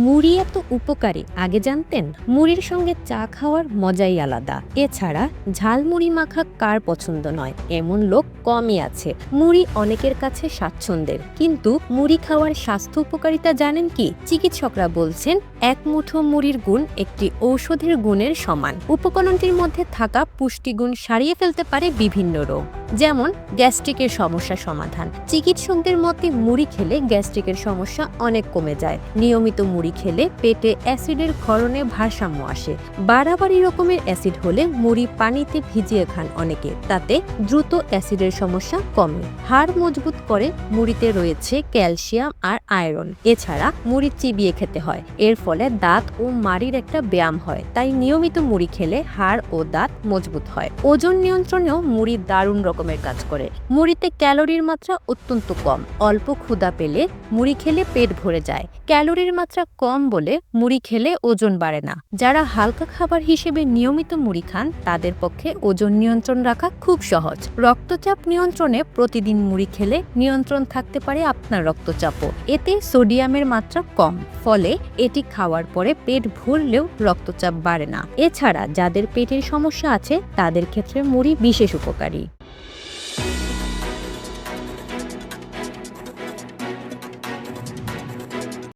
মুড়ি এত উপকারী আগে জানতেন? মুড়ির সঙ্গে চা খাওয়ার মজাই আলাদা। এছাড়া ঝালমুড়ি মাখা কার পছন্দ নয়, এমন লোক কমই আছে। মুড়ি অনেকের কাছে স্বাচ্ছন্দ্যের, কিন্তু মুড়ি খাওয়ার স্বাস্থ্য উপকারিতা জানেন কি? চিকিৎসকরা বলছেন এক মুঠো মুড়ির গুণ একটি ঔষধের গুণের সমান। উপকরণটির মধ্যে থাকা পুষ্টিগুণ সারিয়ে ফেলতে পারে বিভিন্ন রোগ, যেমন গ্যাস্ট্রিকের সমস্যা সমাধান। চিকিৎসকদের মতে মুড়ি খেলে গ্যাস্ট্রিকের সমস্যা অনেক কমে যায়। নিয়মিত মুড়ি খেলে পেটে অ্যাসিডের ক্ষরণে ভারসাম্য আসে। বাড়াবাড়ি রকমের অ্যাসিড হলে মুড়ি পানিতে ভিজিয়ে খান অনেকে, তাতে দ্রুত অ্যাসিডের সমস্যা কমে। হাড় মজবুত করে। মুড়িতে রয়েছে ক্যালসিয়াম আর আয়রন। এছাড়া মুড়ি চিবিয়ে খেতে হয়, এর ফলে দাঁত ও মাড়ির একটা ব্যায়াম হয়। তাই নিয়মিত মুড়ি খেলে হাড় ও দাঁত মজবুত হয়। ওজন নিয়ন্ত্রণেও মুড়ি দারুণ রকমের কাজ করে। মুড়িতে ক্যালোরির মাত্রা অত্যন্ত কম। অল্প ক্ষুধা পেলে মুড়ি খেলে পেট ভরে যায়। ক্যালোরির মাত্রা কম বলে মুড়ি খেলে ওজন বাড়ে না। যারা হালকা খাবার হিসেবে নিয়মিত মুড়ি খান তাদের পক্ষে ওজন নিয়ন্ত্রণ রাখা খুব সহজ। রক্তচাপ নিয়ন্ত্রণে প্রতিদিন মুড়ি খেলে নিয়ন্ত্রণ থাকতে পারে আপনার রক্তচাপও। এতে সোডিয়ামের মাত্রা কম, ফলে এটি খাওয়ার পরে পেট ভরলেও রক্তচাপ বাড়ে না। এছাড়া যাদের পেটের সমস্যা আছে তাদের ক্ষেত্রে মুড়ি বিশেষ উপকারী।